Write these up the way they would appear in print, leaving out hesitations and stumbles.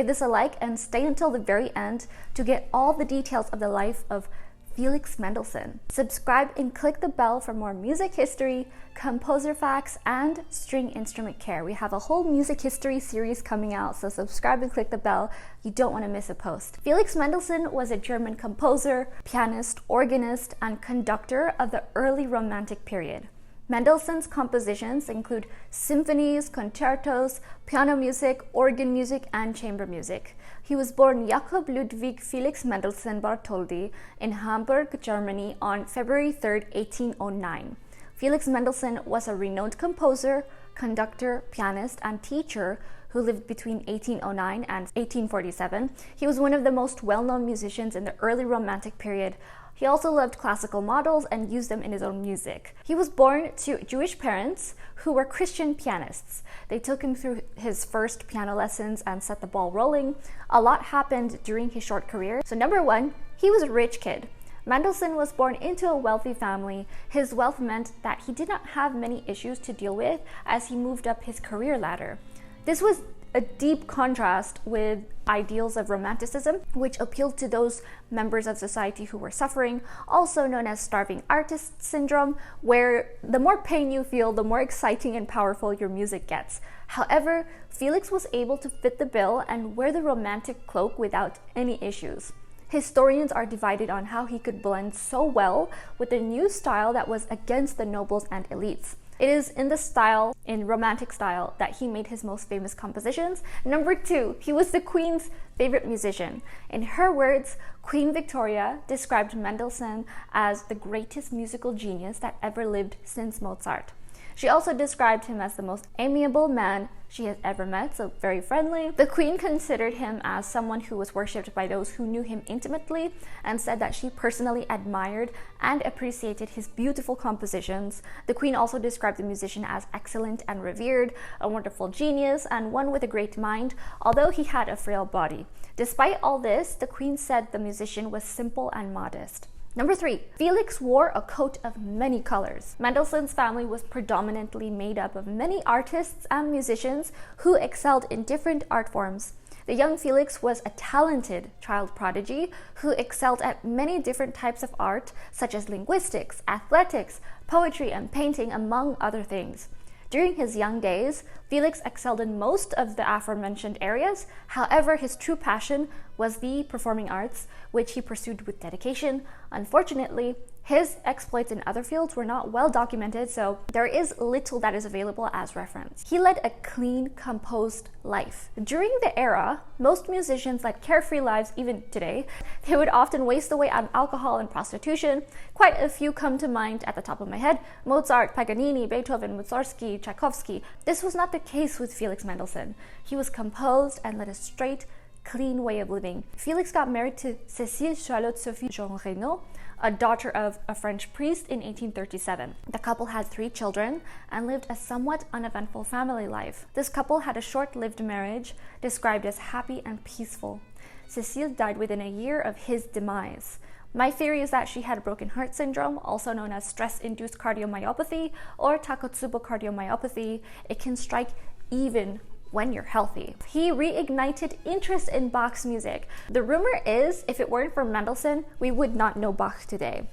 Give this a like and stay until the very end to get all the details of the life of Felix Mendelssohn. Subscribe and click the bell for more music history, composer facts, and string instrument care. We have a whole music history series coming out, so subscribe and click the bell. You don't want to miss a post. Felix Mendelssohn was a German composer, pianist, organist, and conductor of the early Romantic period. Mendelssohn's compositions include symphonies, concertos, piano music, organ music, and chamber music. He was born Jakob Ludwig Felix Mendelssohn Bartholdy in Hamburg, Germany on February 3, 1809. Felix Mendelssohn was a renowned composer, conductor, pianist, and teacher who lived between 1809 and 1847. He was one of the most well-known musicians in the early Romantic period. He also loved classical models and used them in his own music. He was born to Jewish parents who were Christian pianists. They took him through his first piano lessons and set the ball rolling. A lot happened during his short career. So number one, he was a rich kid. Mendelssohn was born into a wealthy family. His wealth meant that he did not have many issues to deal with as he moved up his career ladder. This was a deep contrast with ideals of Romanticism, which appealed to those members of society who were suffering, also known as starving artist syndrome, where the more pain you feel, the more exciting and powerful your music gets. However, Felix was able to fit the bill and wear the romantic cloak without any issues. Historians are divided on how he could blend so well with a new style that was against the nobles and elites. It is in this style, in Romantic style, that he made his most famous compositions. Number two, he was the Queen's favorite musician. In her words, Queen Victoria described Mendelssohn as the greatest musical genius that ever lived since Mozart. She also described him as the most amiable man she has ever met, so very friendly. The Queen considered him as someone who was worshipped by those who knew him intimately and said that she personally admired and appreciated his beautiful compositions. The Queen also described the musician as excellent and revered, a wonderful genius, and one with a great mind, although he had a frail body. Despite all this, the Queen said the musician was simple and modest. Number three, Felix wore a coat of many colors. Mendelssohn's family was predominantly made up of many artists and musicians who excelled in different art forms. The young Felix was a talented child prodigy who excelled at many different types of art, such as linguistics, athletics, poetry, and painting, among other things. During his young days, Felix excelled in most of the aforementioned areas. However, his true passion was the performing arts, which he pursued with dedication. Unfortunately, his exploits in other fields were not well documented, so there is little that is available as reference. He led a clean, composed life. During the era, most musicians led carefree lives even today. They would often waste away on alcohol and prostitution. Quite a few come to mind at the top of my head: Mozart, Paganini, Beethoven, Mussorgsky, Tchaikovsky. This was not the case with Felix Mendelssohn. He was composed and led a straight, clean way of living. Felix got married to Cécile Charlotte Sophie Jean Reynaud, a daughter of a French priest, in 1837. The couple had 3 children and lived a somewhat uneventful family life. This couple had a short-lived marriage described as happy and peaceful. Cécile died within a year of his demise. My theory is that she had broken heart syndrome, also known as stress-induced cardiomyopathy or Takotsubo cardiomyopathy. It can strike even when you're healthy. He reignited interest in Bach's music. The rumor is, if it weren't for Mendelssohn, we would not know Bach today.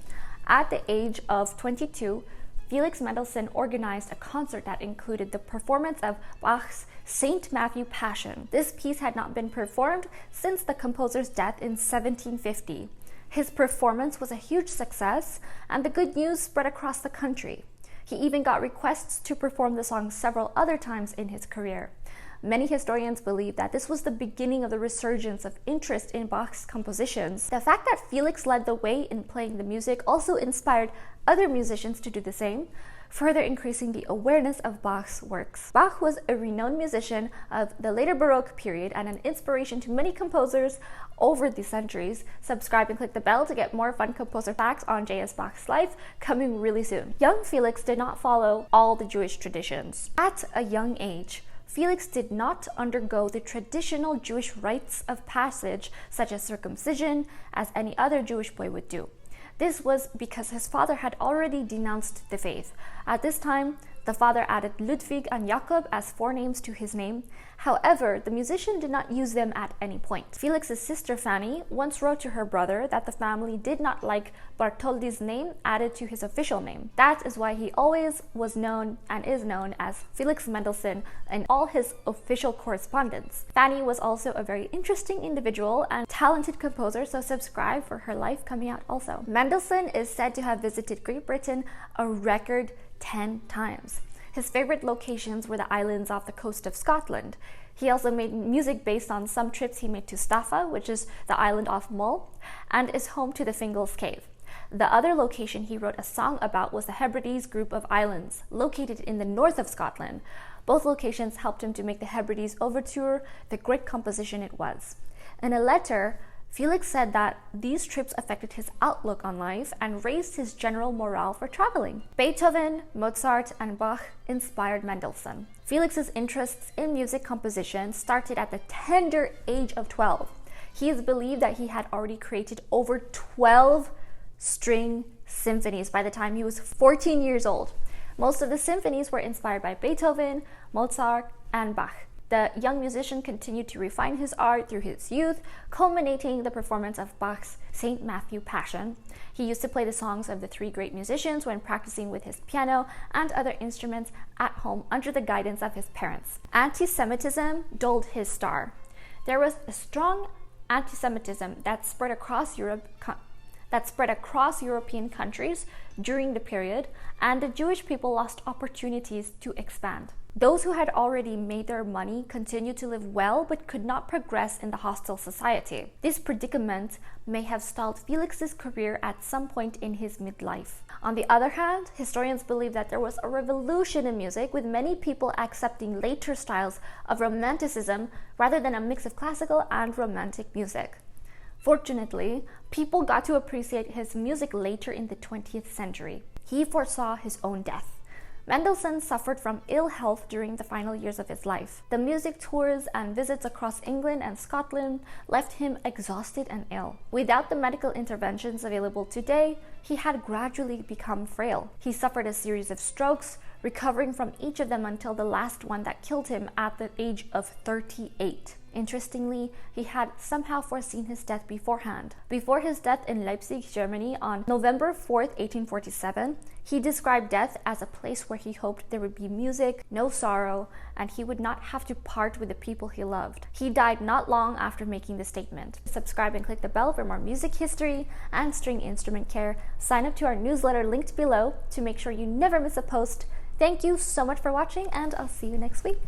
At the age of 22, Felix Mendelssohn organized a concert that included the performance of Bach's St. Matthew Passion. This piece had not been performed since the composer's death in 1750. His performance was a huge success, and the good news spread across the country. He even got requests to perform the song several other times in his career. Many historians believe that this was the beginning of the resurgence of interest in Bach's compositions. The fact that Felix led the way in playing the music also inspired other musicians to do the same, further increasing the awareness of Bach's works. Bach was a renowned musician of the later Baroque period and an inspiration to many composers over the centuries. Subscribe and click the bell to get more fun composer facts on J.S. Bach's life, coming really soon. Young Felix did not follow all the Jewish traditions. At a young age, Felix did not undergo the traditional Jewish rites of passage, such as circumcision, as any other Jewish boy would do. This was because his father had already denounced the faith. At this time, The father added Ludwig and Jakob as forenames to his name. However, the musician did not use them at any point. Felix's sister Fanny once wrote to her brother that the family did not like Bartholdi's name added to his official name. That is why he always was known and is known as Felix Mendelssohn in all his official correspondence. Fanny was also a very interesting individual and talented composer, so subscribe for her life coming out also. Mendelssohn is said to have visited Great Britain a record 10 times. His favorite locations were the islands off the coast of Scotland. He also made music based on some trips he made to Staffa, which is the island off Mull, and is home to the Fingal's Cave. The other location he wrote a song about was the Hebrides group of islands, located in the north of Scotland. Both locations helped him to make the Hebrides Overture the great composition it was. In a letter, Felix said that these trips affected his outlook on life and raised his general morale for traveling. Beethoven, Mozart, and Bach inspired Mendelssohn. Felix's interests in music composition started at the tender age of 12. He is believed that he had already created over 12 string symphonies by the time he was 14 years old. Most of the symphonies were inspired by Beethoven, Mozart, and Bach. The young musician continued to refine his art through his youth, culminating the performance of Bach's St. Matthew Passion. He used to play the songs of the three great musicians when practicing with his piano and other instruments at home under the guidance of his parents. Anti-Semitism dulled his star. There was a strong anti-Semitism that spread across European countries during the period, and the Jewish people lost opportunities to expand. Those who had already made their money continued to live well but could not progress in the hostile society. This predicament may have stalled Felix's career at some point in his midlife. On the other hand, historians believe that there was a revolution in music, with many people accepting later styles of Romanticism rather than a mix of classical and romantic music. Fortunately, people got to appreciate his music later in the 20th century. He foresaw his own death. Mendelssohn suffered from ill health during the final years of his life. The music tours and visits across England and Scotland left him exhausted and ill. Without the medical interventions available today, he had gradually become frail. He suffered a series of strokes, recovering from each of them until the last one that killed him at the age of 38. Interestingly, he had somehow foreseen his death beforehand. Before his death in Leipzig, Germany on November 4th, 1847, he described death as a place where he hoped there would be music, no sorrow, and he would not have to part with the people he loved. He died not long after making the statement. Subscribe and click the bell for more music history and string instrument care. Sign up to our newsletter linked below to make sure you never miss a post. Thank you so much for watching, and I'll see you next week.